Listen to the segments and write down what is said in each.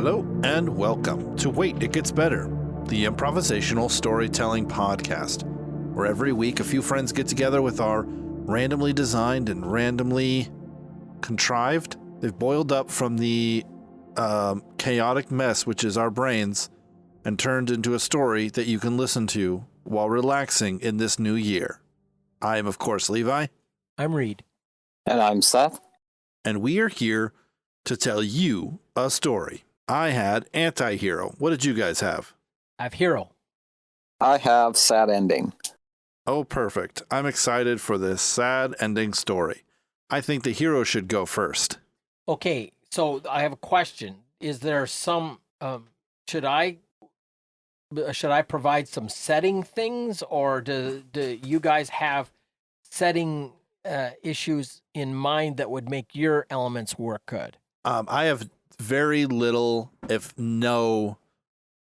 Hello and welcome to Wait, It Gets Better, the improvisational storytelling podcast, where every week a few friends get together with our randomly designed and randomly contrived. They've boiled up from the chaotic mess, which is our brains, and turned into a story that you can listen to while relaxing in this new year. I am, of course, Levi. I'm Reed. And I'm Seth. And we are here to tell you a story. I had anti-hero. What did you guys have? I have hero. I have sad ending. Oh, perfect. I'm excited for this sad ending story. I think the hero should go first. Okay, so I have a question. Is there some, should I provide some setting things, or do you guys have setting issues in mind that would make your elements work good? I have very little, if no,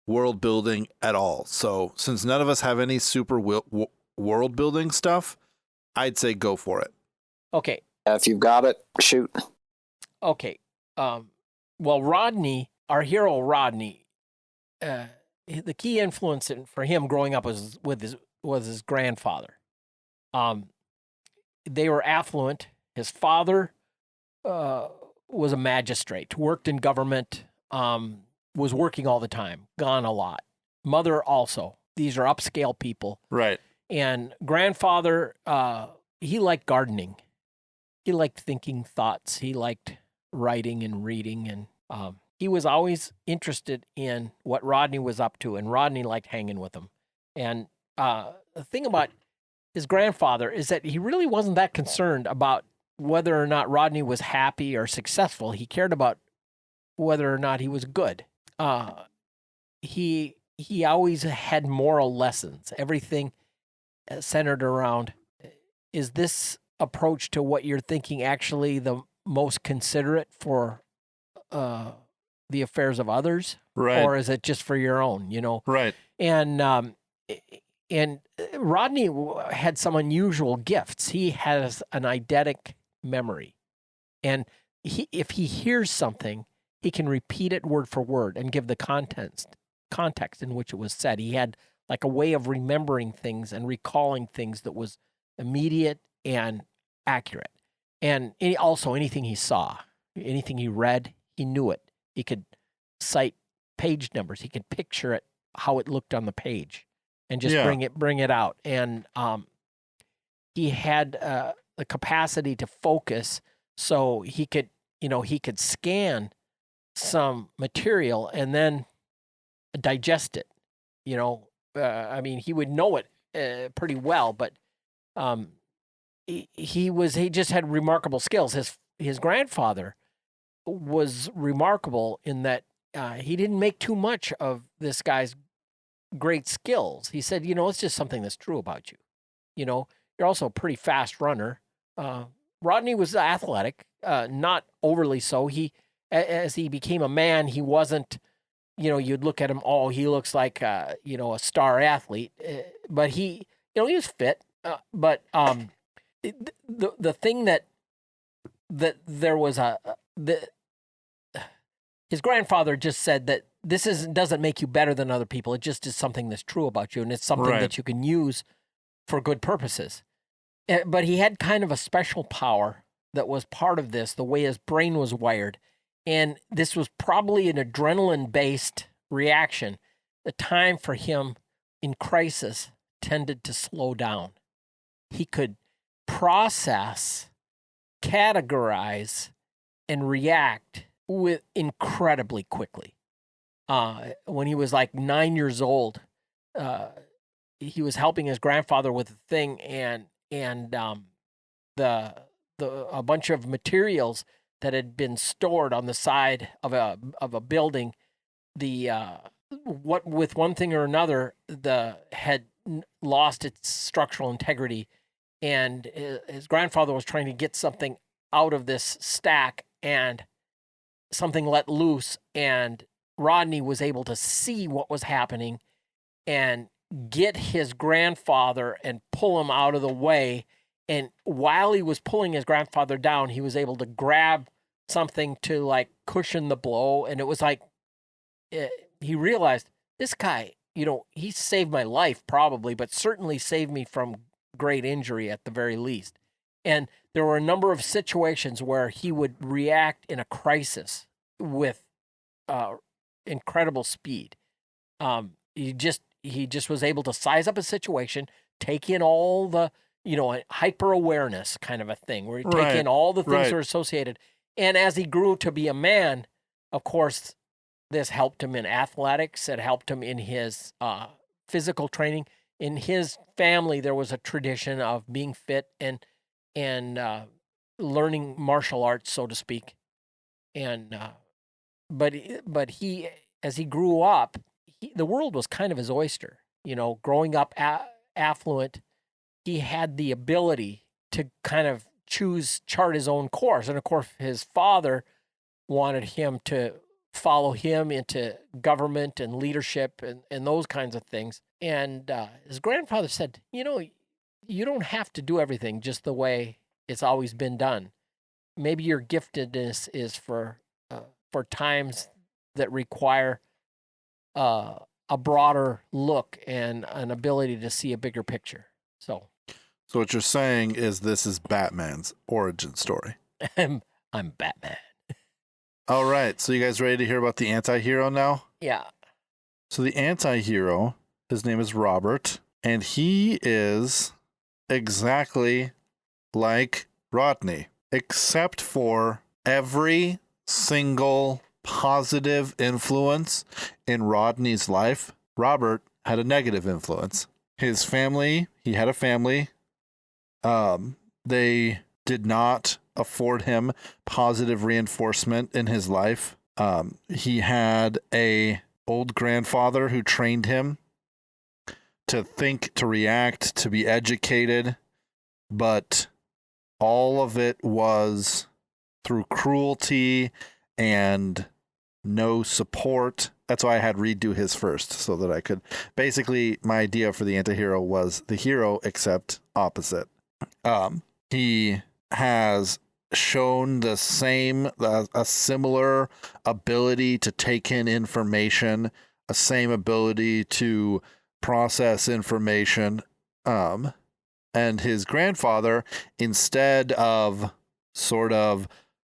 world building at all. So since none of us have any super world building stuff, I'd say go for it. Okay. If you've got it, shoot. Okay. Well, Rodney, our hero Rodney, the key influence for him growing up was his grandfather. They were affluent. His father was a magistrate, worked in government, was working all the time, gone a lot. Mother also. These are upscale people. Right. And grandfather, he liked gardening. He liked thinking thoughts. He liked writing and reading. And he was always interested in what Rodney was up to. And Rodney liked hanging with him. And the thing about his grandfather is that he really wasn't that concerned about whether or not Rodney was happy or successful. He cared about whether or not he was good. He always had moral lessons. Everything centered around, is this approach to what you're thinking actually the most considerate for the affairs of others? Right. Or is it just for your own, you know? Right. And Rodney had some unusual gifts. He has an eidetic memory. And if he hears something, he can repeat it word for word and give the context in which it was said. He had like a way of remembering things and recalling things that was immediate and accurate. And also anything he saw, anything he read, he knew it. He could cite page numbers. He could picture it, how it looked on the page, and just bring it out. And he had the capacity to focus, so he could scan some material and then digest it. I mean, he would know it pretty well, but he just had remarkable skills. His grandfather was remarkable in that he didn't make too much of this guy's great skills. He said, it's just something that's true about you. You're also a pretty fast runner. Rodney was athletic, not overly so. As he became a man, he wasn't, you'd look at him, oh, he looks like, a star athlete. But he was fit. But the thing that there was his grandfather just said that this doesn't make you better than other people. It just is something that's true about you, and it's something that you can use for good purposes. But he had kind of a special power that was part of this, the way his brain was wired. And this was probably an adrenaline-based reaction. The time for him in crisis tended to slow down. He could process, categorize, and react with incredibly quickly. When he was like 9 years old, he was helping his grandfather with a thing, and a bunch of materials that had been stored on the side of a building, with one thing or another, had lost its structural integrity, and his grandfather was trying to get something out of this stack, and something let loose, and Rodney was able to see what was happening and get his grandfather and pull him out of the way. And while he was pulling his grandfather down, he was able to grab something to like cushion the blow. And it was like he realized this guy, he saved my life probably, but certainly saved me from great injury at the very least. And there were a number of situations where he would react in a crisis with incredible speed. He just was able to size up a situation, take in all the, hyper awareness kind of a thing, where he take in all the things that are associated. And as he grew to be a man, of course, this helped him in athletics. It helped him in his physical training. In his family, there was a tradition of being fit and learning martial arts, so to speak. And but he, as he grew up, the world was kind of his oyster. Growing up affluent, he had the ability to kind of chart his own course. And of course, his father wanted him to follow him into government and leadership and those kinds of things. And his grandfather said, you don't have to do everything just the way it's always been done. Maybe your giftedness is for times that require a broader look and an ability to see a bigger picture. So what you're saying is this is Batman's origin story. I'm Batman. All right. So you guys ready to hear about the anti-hero now? Yeah. So the anti-hero, his name is Robert, and he is exactly like Rodney, except for every single positive influence in Rodney's life. Robert had a negative influence. His family, he had a family. They did not afford him positive reinforcement in his life. He had a old grandfather who trained him to think, to react, to be educated, but all of it was through cruelty and no support. That's why I had Reed do his first, so that I could. Basically, my idea for the anti-hero was the hero except opposite. He has shown a similar ability to take in information, a same ability to process information. And his grandfather, instead of sort of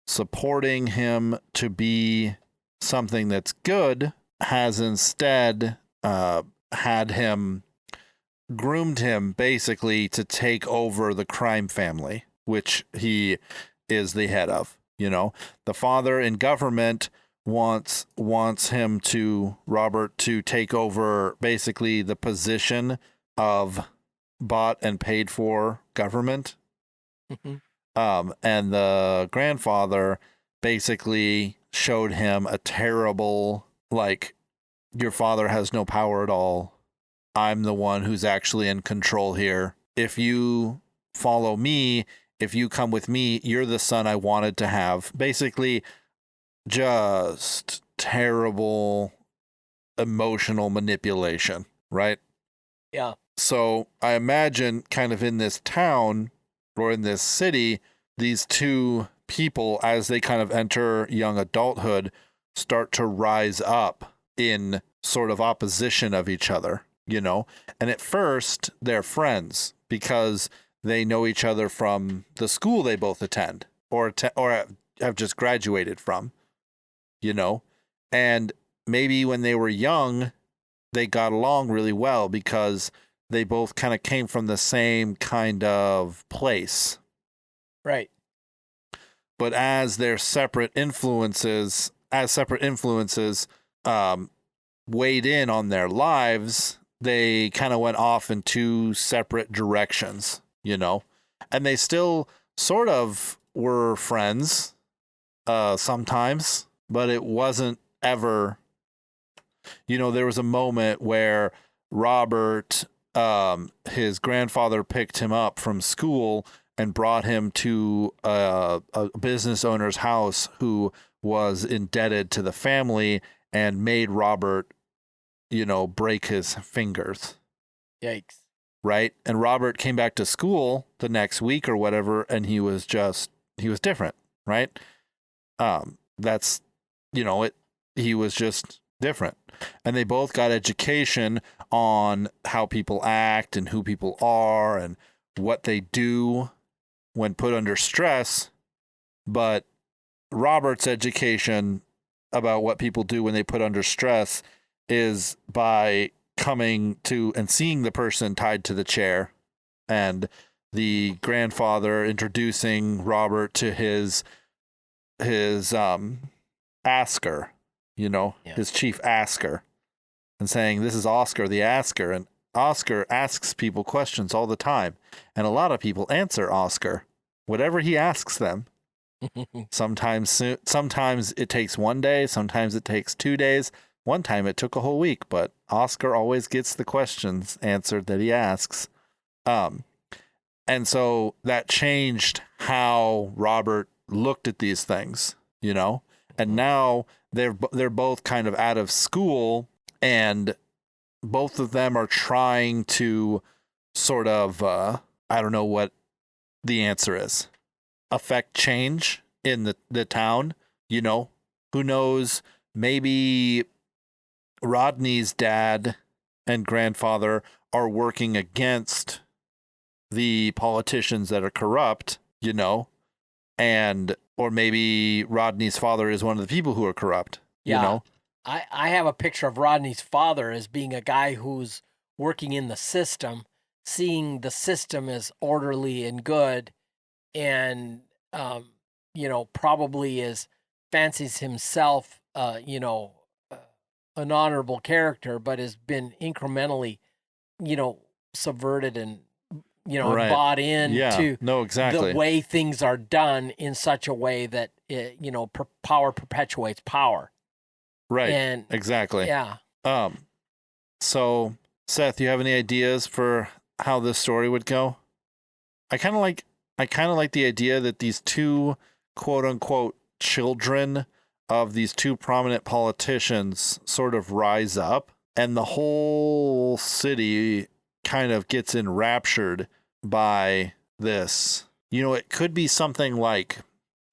supporting him to be something that's good, has instead groomed him basically to take over the crime family, which he is the head of. The father in government wants Robert to take over basically the position of bought and paid for government. Mm-hmm. And the grandfather basically showed him a terrible, your father has no power at all. I'm the one who's actually in control here. If you follow me, if you come with me, you're the son I wanted to have. Basically, just terrible emotional manipulation, right? Yeah. So I imagine kind of in this town or in this city, these two people, as they kind of enter young adulthood, start to rise up in sort of opposition of each other, And at first, they're friends because they know each other from the school they both attend or have just graduated from, And maybe when they were young, they got along really well because they both kind of came from the same kind of place. Right. But as their separate influences weighed in on their lives, they kind of went off in two separate directions, and they still sort of were friends sometimes, but it wasn't ever, there was a moment where Robert, his grandfather picked him up from school and brought him to a business owner's house who was indebted to the family and made Robert, break his fingers. Yikes. Right? And Robert came back to school the next week or whatever, and he was different, right? He was just different. And they both got education on how people act and who people are and what they do when put under stress. But Robert's education about what people do when they put under stress is by coming to and seeing the person tied to the chair, and the grandfather introducing Robert to his asker, his chief asker, and saying, this is Oscar the asker. And Oscar asks people questions all the time. And a lot of people answer Oscar, whatever he asks them. Sometimes it takes 1 day. Sometimes it takes 2 days. One time it took a whole week, but Oscar always gets the questions answered that he asks. And so that changed how Robert looked at these things, and now they're both kind of out of school, and both of them are trying to sort of, I don't know what the answer is, affect change in the town. Who knows, maybe Rodney's dad and grandfather are working against the politicians that are corrupt, or maybe Rodney's father is one of the people who are corrupt, I have a picture of Rodney's father as being a guy who's working in the system, seeing the system as orderly and good, and, probably fancies himself, an honorable character, but has been incrementally, subverted and, Right. bought in to exactly the way things are done in such a way that, power perpetuates power. Right. And exactly. Yeah. So Seth, you have any ideas for how this story would go? I kind of like the idea that these two quote unquote children of these two prominent politicians sort of rise up, and the whole city kind of gets enraptured by this. It could be something like,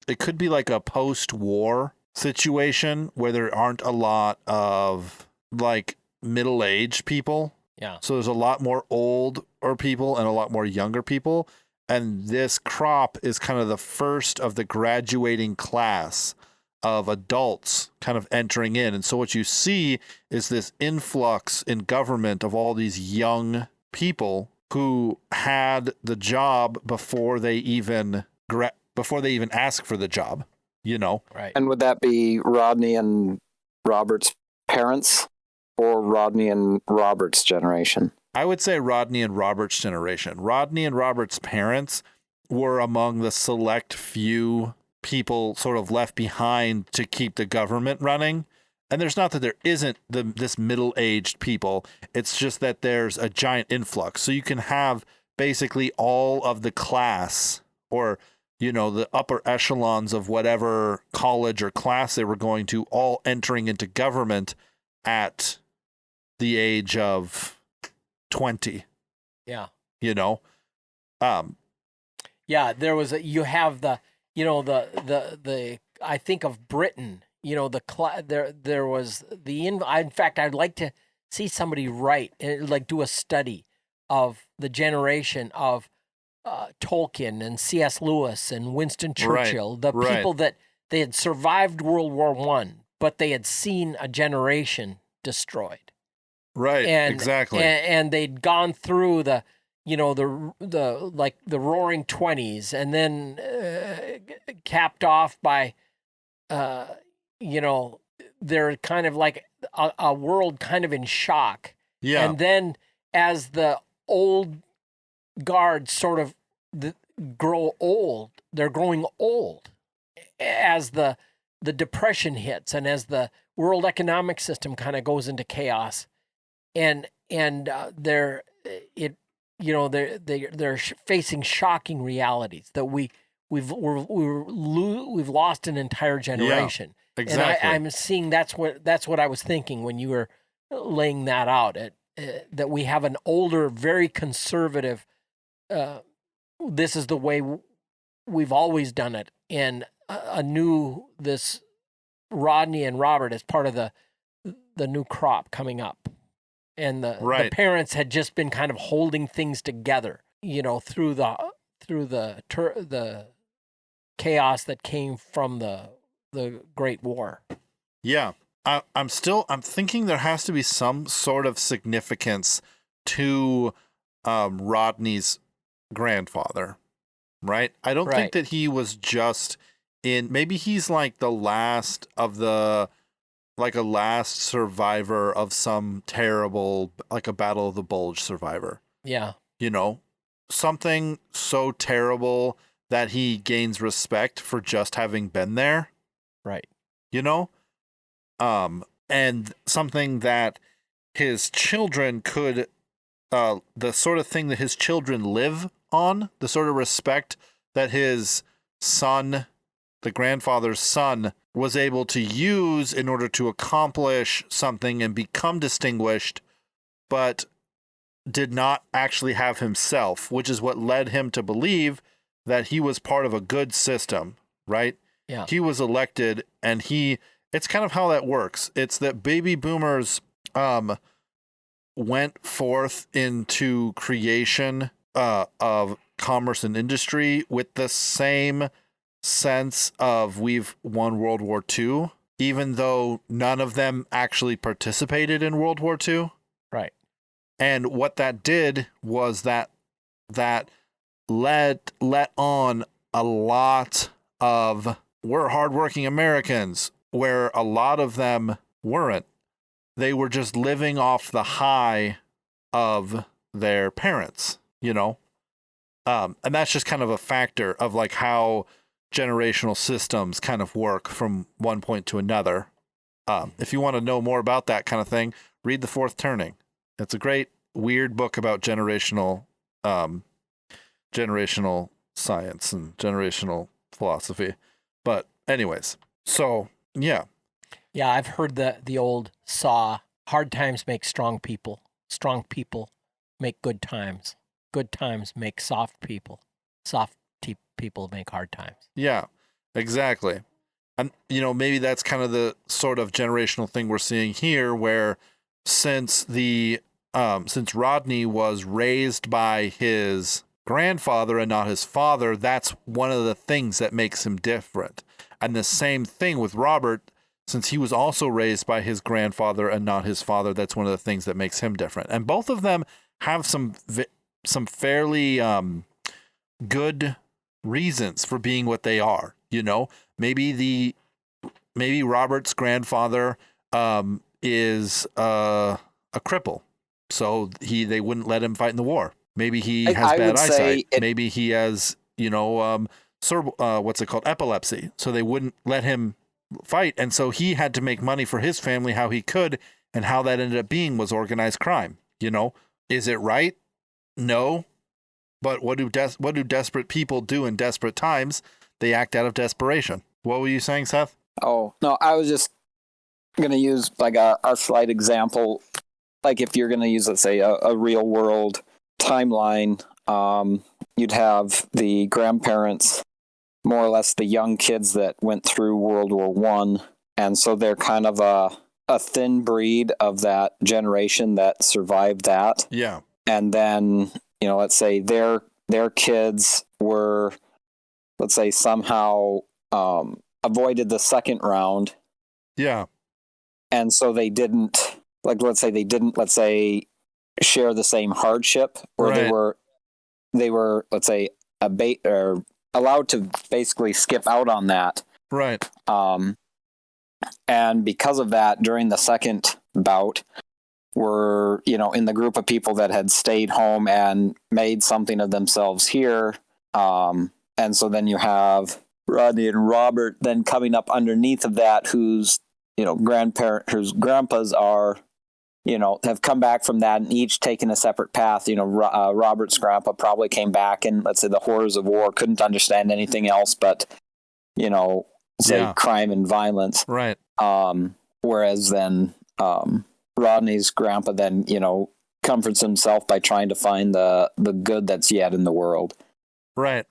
it could be like a post-war situation where there aren't a lot of like middle-aged people. Yeah. So there's a lot more older people and a lot more younger people. And this crop is kind of the first of the graduating class of adults kind of entering in. And so what you see is this influx in government of all these young people who had the job before they even ask for the job, Right. And would that be Rodney and Robert's parents, or Rodney and Robert's generation? I would say Rodney and Robert's generation. Rodney and Robert's parents were among the select few people sort of left behind to keep the government running. And there's not that there isn't this middle-aged people. It's just that there's a giant influx. So you can have basically all of the class, or, the upper echelons of whatever college or class they were going to, all entering into government at the age of 20. Yeah. Yeah, there was you have the, the I think of Britain, there was in fact, I'd like to see somebody write, like do a study of the generation of Tolkien and C.S. Lewis and Winston Churchill, the people that they had survived World War I, but they had seen a generation destroyed. Right. Exactly. And they'd gone through the Roaring 20s, and then capped off by, they're kind of like a world kind of in shock. Yeah. And then as the old guard sort of grow old, they're growing old as the depression hits, and as the world economic system kind of goes into chaos, and they're facing shocking realities that we've lost an entire generation. Yeah, exactly. And I'm seeing that's what I was thinking when you were laying that out. That we have an older, very conservative. This is the way we've always done it, and this Rodney and Robert as part of new crop coming up. And the Right. parents had just been kind of holding things together, through the chaos that came from the Great War. Yeah. I'm thinking there has to be some sort of significance to Rodney's grandfather, right? I don't think Right. that he was just maybe he's like the last of like a last survivor of some terrible, like a Battle of the Bulge survivor. Yeah. Something so terrible that he gains respect for just having been there. Right. And something that his children could, the sort of thing that his children live on, the sort of respect that his son, the grandfather's son, was able to use in order to accomplish something and become distinguished, but did not actually have himself, which is what led him to believe that he was part of a good system, right? Yeah. He was elected, and it's kind of how that works. It's that baby boomers went forth into creation of commerce and industry with the same sense of we've won World War II, even though none of them actually participated in World War II. Right. And what that did was that let on a lot of we're hardworking Americans, where a lot of them weren't. They were just living off the high of their parents, and that's just kind of a factor of like how generational systems kind of work from one point to another. If you want to know more about that kind of thing, read The Fourth Turning. It's a great, weird book about generational science and generational philosophy. But anyways, so yeah. Yeah, I've heard the old saw, hard times make strong people make good times make soft people, people make hard times. Yeah, exactly. And, maybe that's kind of the sort of generational thing we're seeing here, where since Rodney was raised by his grandfather and not his father, that's one of the things that makes him different. And the same thing with Robert, since he was also raised by his grandfather and not his father, that's one of the things that makes him different. And both of them have some fairly good reasons for being what they are. Maybe Robert's grandfather is a cripple, so they wouldn't let him fight in the war. Maybe he has bad eyesight. Maybe he has what's it called, epilepsy, so they wouldn't let him fight, and so he had to make money for his family how he could, and how that ended up being was organized crime. Is it right? No. But what do desperate people do in desperate times? They act out of desperation. What were you saying, Seth? Oh, no, I was just going to use like a slight example. Like if you're going to use, let's say, a real world timeline, you'd have the grandparents, more or less the young kids that went through World War I. And so they're kind of a thin breed of that generation that survived that. Yeah. And then, let's say their kids were, let's say, somehow avoided the second round. Yeah. And so they didn't, let's say, share the same hardship, or right. they were, let's say, allowed to basically skip out on that. Right. And because of that, during the second bout, were, in the group of people that had stayed home and made something of themselves here. And so then you have Rodney and Robert then coming up underneath of that, whose grandpas are, have come back from that and each taken a separate path. Robert's grandpa probably came back and, let's say, the horrors of war, couldn't understand anything else but, crime and violence. Right. Whereas then Rodney's grandpa then, comforts himself by trying to find the good that's yet in the world. Right.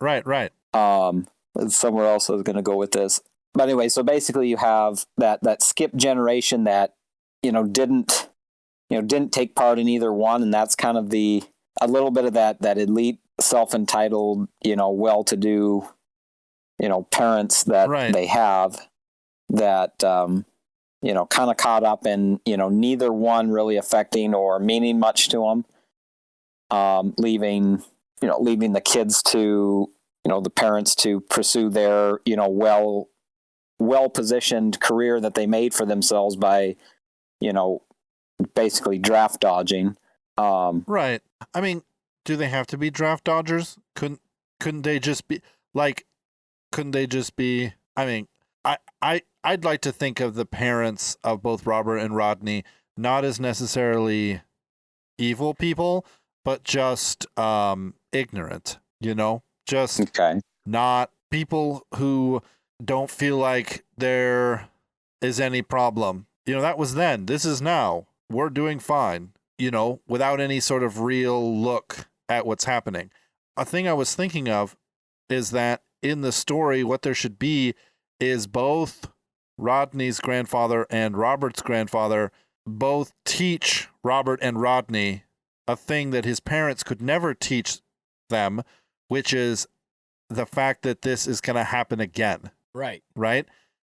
Somewhere else I was going to go with this. But anyway, so basically you have that skip generation that didn't take part in either one, and that's kind of a little bit of that elite, self-entitled, well-to-do, parents that they have that kind of caught up in neither one really affecting or meaning much to them, leaving the kids to the parents to pursue their well positioned career that they made for themselves by basically draft dodging. Right. I mean, do they have to be draft dodgers? Couldn't they just be like? Couldn't they just be? I mean, I'd like to think of the parents of both Robert and Rodney not as necessarily evil people, but just ignorant. Just not people who don't feel like there is any problem. That was then. This is now. We're doing fine. Without any sort of real look at what's happening. A thing I was thinking of is that in the story, what there should be is both Rodney's grandfather and Robert's grandfather both teach Robert and Rodney a thing that his parents could never teach them, which is the fact that this is going to happen again. Right. Right?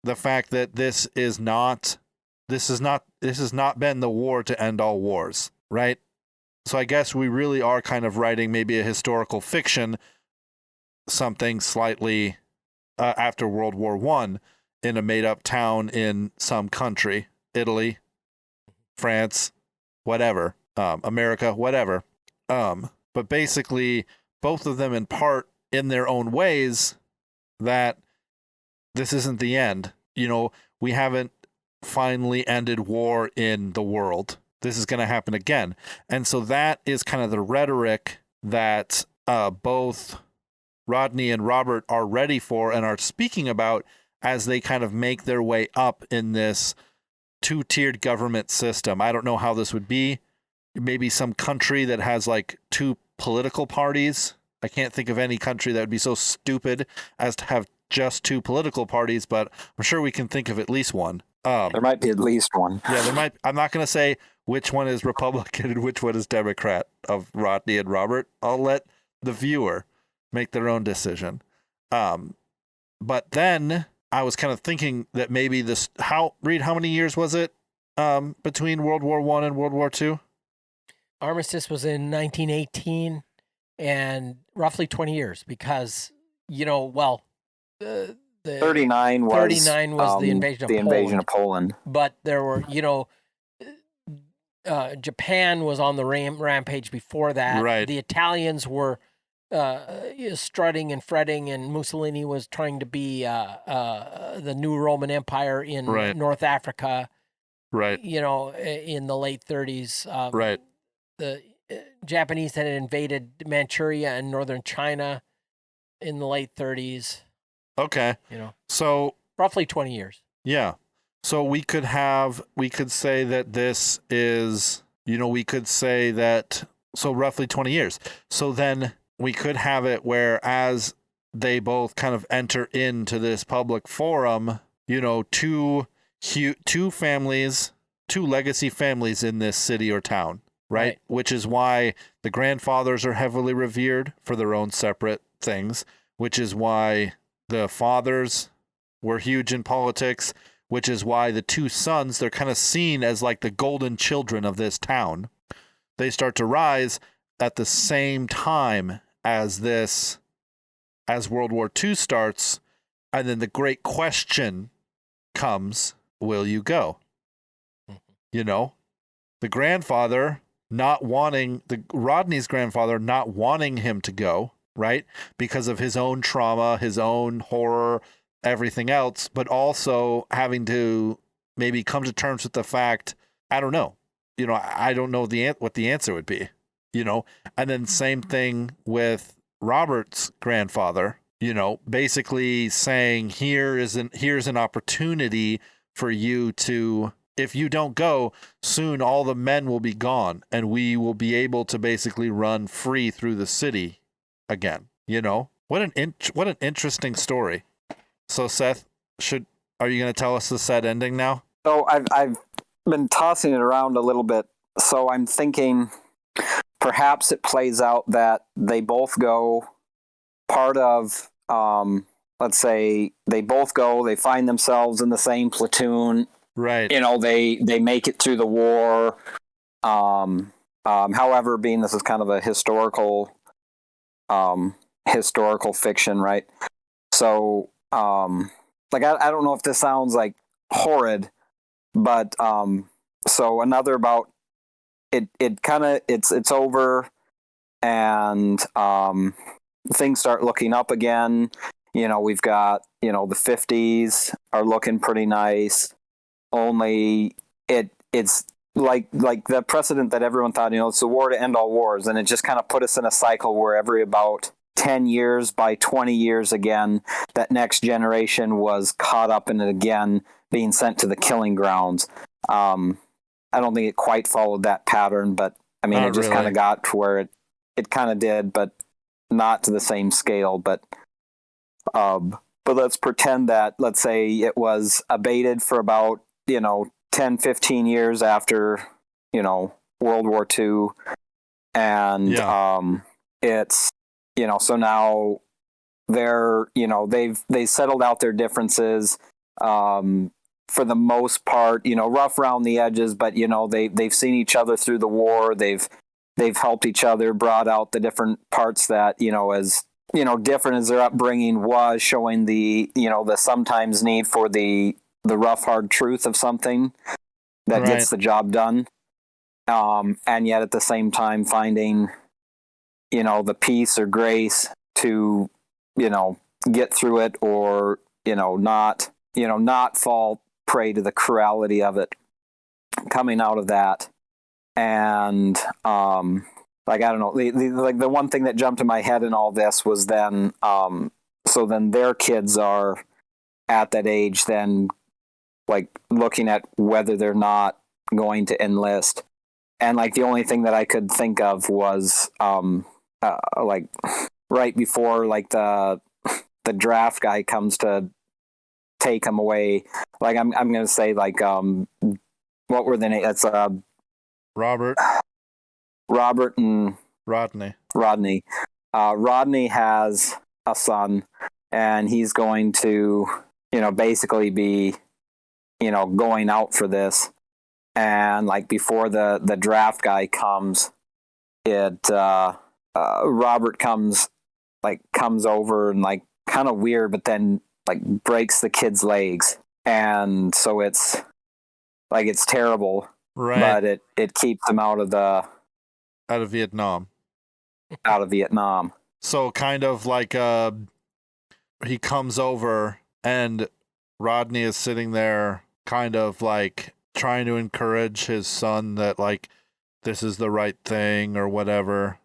The fact that this has not been the war to end all wars, right? So I guess we really are kind of writing maybe a historical fiction, something slightly after World War I in a made-up town in some country, Italy, France, whatever, America, whatever. But basically, both of them in part in their own ways that this isn't the end. We haven't finally ended war in the world. This is going to happen again. And so that is kind of the rhetoric that both Rodney and Robert are ready for and are speaking about as they kind of make their way up in this two-tiered government system. I don't know how this would be. Maybe some country that has like two political parties. I can't think of any country that would be so stupid as to have just two political parties, but I'm sure we can think of at least one. There might be at least one. Yeah, there might. I'm not going to say which one is Republican and which one is Democrat of Rodney and Robert. I'll let the viewer make their own decision. But then I was kind of thinking that maybe how many years was it between World War I and World War II? Armistice was in 1918 and roughly 20 years because, 39 was the invasion of Poland. But there were, Japan was on the rampage before that. Right. The Italians were strutting and fretting, and Mussolini was trying to be the new Roman Empire in North Africa. Right. In the late 30s. Right. The Japanese had invaded Manchuria and northern China in the late 30s. Okay. So roughly 20 years. Yeah. So we could say that this is, we could say that, so roughly 20 years. So then we could have it where as they both kind of enter into this public forum, two families, two legacy families in this city or town, right? Which is why the grandfathers are heavily revered for their own separate things, which is why the fathers were huge in politics, which is why the two sons, they're kind of seen as like the golden children of this town. They start to rise at the same time as World War II starts. And then the great question comes, will you go? The grandfather Rodney's grandfather not wanting him to go, right? Because of his own trauma, his own horror, everything else, but also having to maybe come to terms with the fact, I don't know. I don't know what the answer would be, and then same thing with Robert's grandfather, basically saying here's an opportunity for you to, if you don't go, soon all the men will be gone and we will be able to basically run free through the city again. What an interesting story. So Seth, are you going to tell us the sad ending now? So I've been tossing it around a little bit. So I'm thinking perhaps it plays out that they both go part of, let's say they both go, they find themselves in the same platoon. Right. They make it through the war. However, being this is kind of a historical fiction, right? So, like, I don't know if this sounds like horrid, but so another about it kind of it's over, and things start looking up again. We've got the 50s are looking pretty nice. Only it's like the precedent that everyone thought, it's the war to end all wars, and it just kind of put us in a cycle where every about 10 years by 20 years again, that next generation was caught up in it again, being sent to the killing grounds. I don't think it quite followed that pattern, but I mean, it just kind of got to where it kind of did, but not to the same scale. But let's pretend that, let's say it was abated for about, 10, 15 years after, World War II. And it's, so now they're, they settled out their differences. For the most part, rough around the edges, but they've seen each other through the war. They've helped each other, brought out the different parts that as different as their upbringing was, showing the the sometimes need for the rough hard truth of something that gets the job done, and yet at the same time finding the peace or grace to get through it, or not fall prey to the cruelty of it coming out of that. And like, I don't know, the one thing that jumped in my head in all this was then so then their kids are at that age, then like looking at whether they're not going to enlist. And like the only thing that I could think of was like right before like the draft guy comes to take him away. Like I'm gonna say like what were the names? It's Robert and Rodney. Rodney has a son, and he's going to basically be going out for this. And like before the draft guy comes, Robert comes over and like kind of weird, but then like breaks the kid's legs, and so it's terrible, right? But it keeps him out of Vietnam. So kind of like he comes over, and Rodney is sitting there kind of like trying to encourage his son that like this is the right thing or whatever,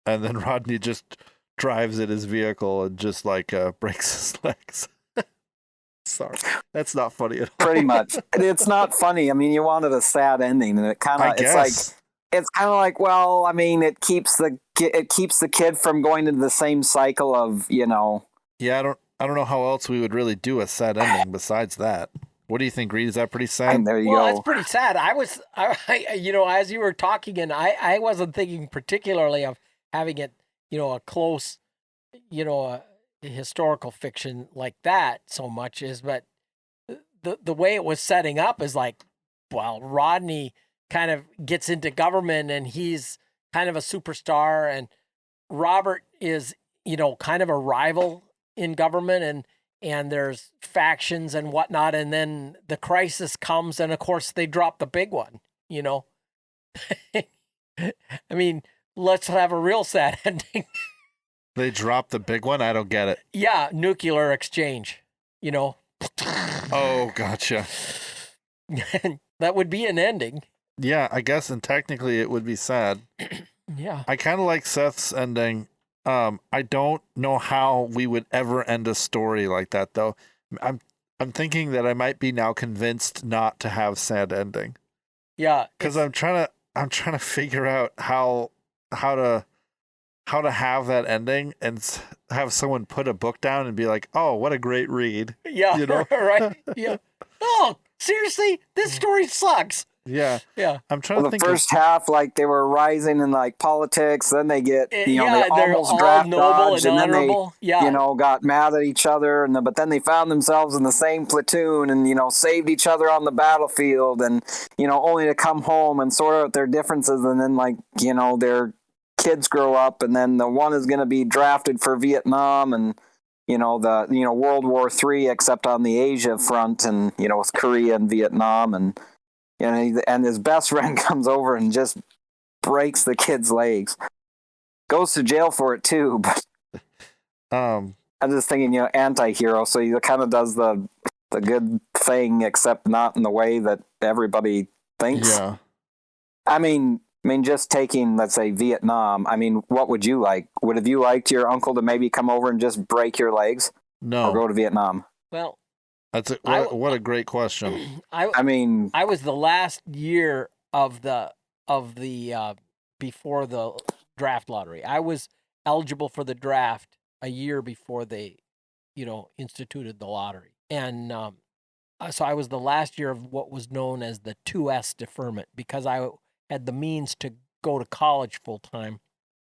and then Rodney just drives in his vehicle and just like breaks his legs. Sorry, that's not funny at all. Pretty much, it's not funny. I mean, you wanted a sad ending, and it kind of it's kind of like, well, I mean, it keeps the kid from going into the same cycle of Yeah, I don't know how else we would really do a sad ending besides that. What do you think, Reed? Is that pretty sad? And there you go. Well, it's pretty sad. I as you were talking, and I wasn't thinking particularly of having it, a close, a historical fiction like that so much but the way it was setting up is like, well, Rodney kind of gets into government, and he's kind of a superstar, and Robert is, kind of a rival in government, and there's factions and whatnot, and then the crisis comes, and of course they drop the big one, I mean, let's have a real sad ending. They drop the big one? I don't get it. Yeah, nuclear exchange, Oh, gotcha. That would be an ending. Yeah, I guess, and technically it would be sad. Yeah. I kind of like Seth's ending. I don't know how we would ever end a story like that, though. I'm thinking that I might be now convinced not to have sad ending. Yeah, because I'm trying to figure out how to have that ending and have someone put a book down and be like, "Oh, what a great read!" Yeah, right. Yeah. Oh, seriously, this story sucks. Yeah. Yeah. I'm trying Well, to the think first half, like they were rising in like politics, then they get, they they're almost all draft noble dodged, and and then they, honorable. Yeah. got mad at each other, and but then they found themselves in the same platoon, and saved each other on the battlefield, and only to come home and sort out their differences, and then their kids grow up, and then the one is going to be drafted for Vietnam, and World War III, except on the Asia front, and with Korea and Vietnam, and his best friend comes over and just breaks the kid's legs. Goes to jail for it too, but um I'm just thinking, anti-hero, so he kind of does the good thing, except not in the way that everybody thinks. yeah. I mean, just taking, let's say, Vietnam. I mean, what would you like? Would have you liked your uncle to maybe come over and just break your legs, or No. go to Vietnam? Well, What a great question. I mean, I was the last year of the before the draft lottery. I was eligible for the draft a year before they, instituted the lottery. And so I was the last year of what was known as the 2S deferment, because I had the means to go to college full time.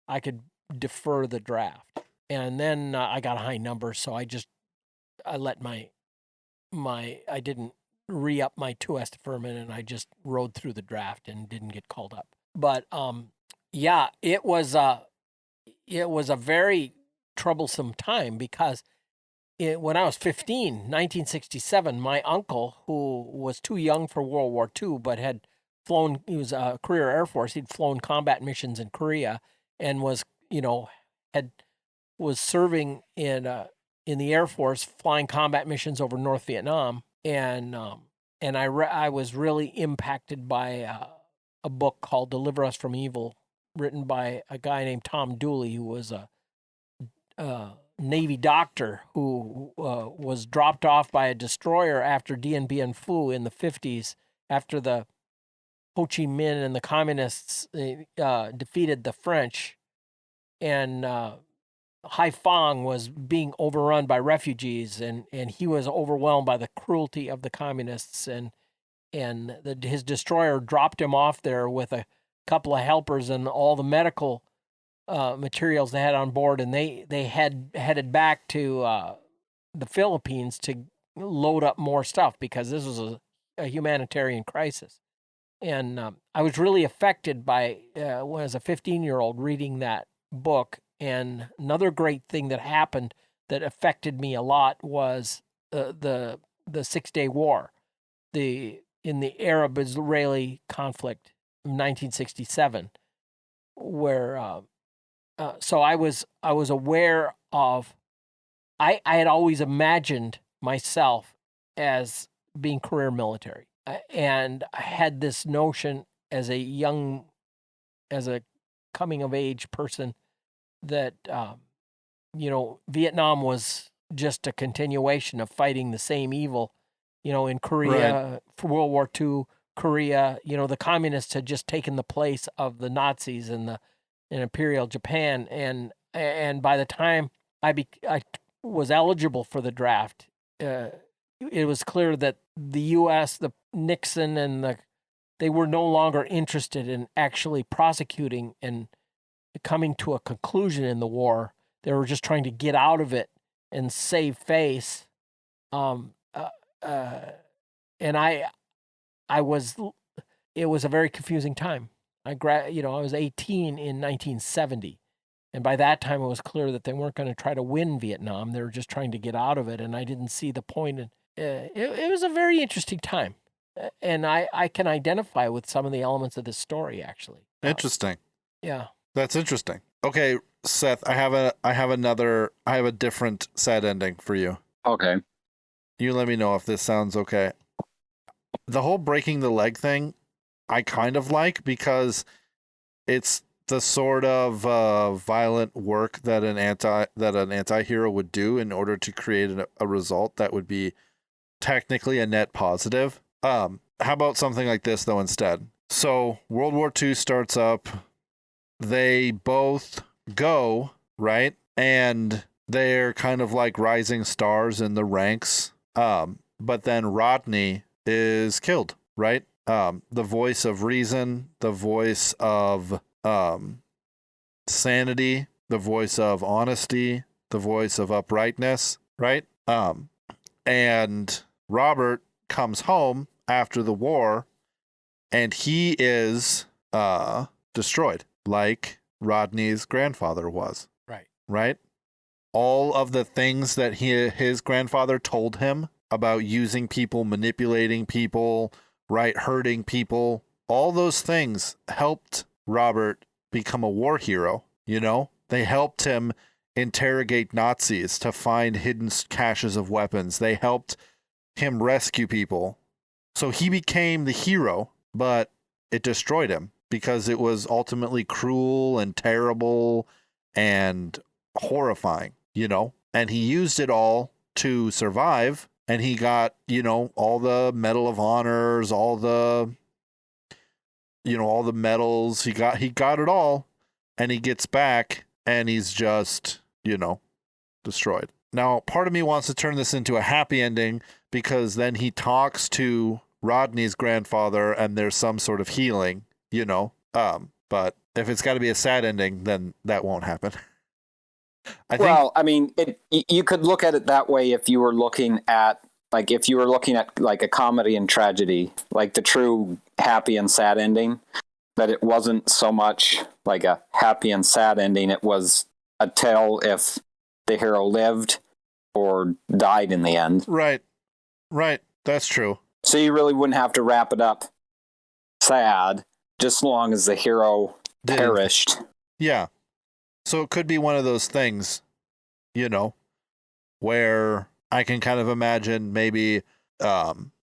I could defer the draft. And then I got a high number, so I let I didn't re-up my 2S deferment, and I just rode through the draft and didn't get called up. But yeah, it was a very troublesome time, because when I was 15, 1967, my uncle, who was too young for World War II, but had flown, he was a career Air Force, he'd flown combat missions in Korea, and was serving in the Air Force, flying combat missions over North Vietnam, and I was really impacted by a book called "Deliver Us from Evil," written by a guy named Tom Dooley, who was a Navy doctor who was dropped off by a destroyer after Dien Bien Phu in the 50s, after the Ho Chi Minh and the communists defeated the French, and Haiphong was being overrun by refugees, and he was overwhelmed by the cruelty of the communists, and his destroyer dropped him off there with a couple of helpers and all the medical materials they had on board, and they headed back to the Philippines to load up more stuff, because this was a humanitarian crisis. And I was really affected by, when I was a 15-year-old, reading that book. And another great thing that happened that affected me a lot was the 6-Day War, in the Arab-Israeli conflict of 1967, where so I was aware of. I had always imagined myself as being career military, and I had this notion as a coming of age person that Vietnam was just a continuation of fighting the same evil, in Korea, for World War II, Korea, the communists had just taken the place of the Nazis in Imperial Japan, and by the time I was eligible for the draft, it was clear that the U.S., the Nixon, and they were no longer interested in actually prosecuting and coming to a conclusion in the war. They were just trying to get out of it and save face. And it was a very confusing time. I was 18 in 1970. And by that time, it was clear that they weren't going to try to win Vietnam. They were just trying to get out of it. And I didn't see the point. It was a very interesting time. And I can identify with some of the elements of this story, actually. Interesting. Yeah. That's interesting. Okay, Seth, I have a different sad ending for you. Okay. You let me know if this sounds okay. The whole breaking the leg thing, I kind of like, because it's the sort of violent work that an anti-hero would do in order to create a result that would be technically a net positive. How about something like this though instead? So World War II starts up. They both go, right? And they're kind of like rising stars in the ranks. But then Rodney is killed, right? the voice of reason, the voice of sanity, the voice of honesty, the voice of uprightness, right? And Robert comes home after the war, and he is destroyed, like Rodney's grandfather was. Right. Right? All of the things that his grandfather told him about using people, manipulating people, right, hurting people, all those things helped Robert become a war hero, you know? They helped him interrogate Nazis to find hidden caches of weapons. They helped him rescue people. So he became the hero, but it destroyed him because it was ultimately cruel and terrible and horrifying, you know? And he used it all to survive, and he got, you know, all the Medal of Honors, all the, you know, all the medals. He got it all, and he gets back, and he's just, you know, destroyed. Now, part of me wants to turn this into a happy ending because then he talks to Rodney's grandfather and there's some sort of healing, you know. But if it's got to be a sad ending, then that won't happen. I mean, you could look at it that way if you were looking at like a comedy and tragedy, like the true happy and sad ending, that it wasn't so much like a happy and sad ending. It was a tell if the hero lived or died in the end. Right. That's true. So you really wouldn't have to wrap it up sad, just as long as the hero perished. Yeah. So it could be one of those things, you know, where I can kind of imagine maybe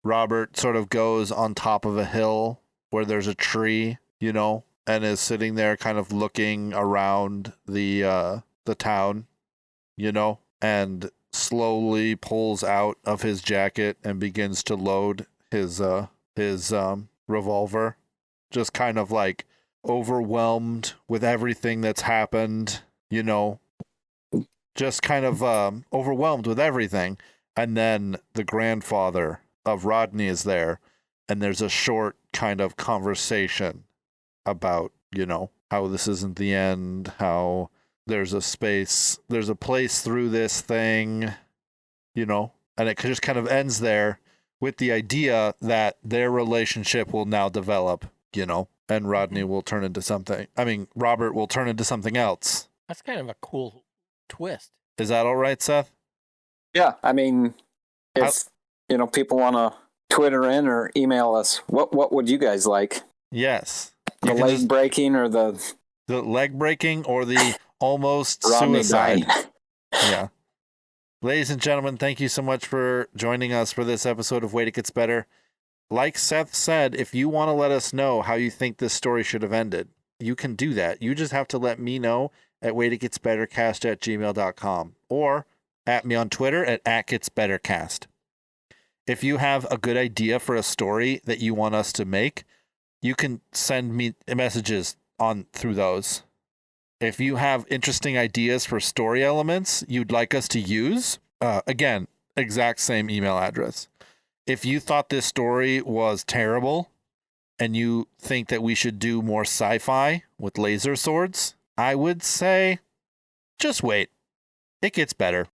Robert sort of goes on top of a hill where there's a tree, you know, and is sitting there kind of looking around the town, you know, and slowly pulls out of his jacket and begins to load his revolver, just kind of like overwhelmed with everything that's happened, you know, just kind of overwhelmed with everything. And then the grandfather of Rodney is there, and there's a short kind of conversation about, you know, how this isn't the end, how there's a place through this thing, you know, and it just kind of ends there with the idea that their relationship will now develop, you know, and Rodney will turn into something. I mean, Robert will turn into something else. That's kind of a cool twist. Is that all right, Seth? Yeah, I mean, if you know, people want to Twitter in or email us, what would you guys like? Yes. The leg breaking or the leg breaking or the almost Rodney suicide. dying. Yeah. Ladies and gentlemen, thank you so much for joining us for this episode of Wait, It Gets Better. Like Seth said, if you want to let us know how you think this story should have ended, you can do that. You just have to let me know at waititgetsbettercast@gmail.com or at me on Twitter at @getsbettercast. If you have a good idea for a story that you want us to make, you can send me messages through those. If you have interesting ideas for story elements you'd like us to use, again, exact same email address. If you thought this story was terrible and you think that we should do more sci-fi with laser swords, I would say just wait. It gets better.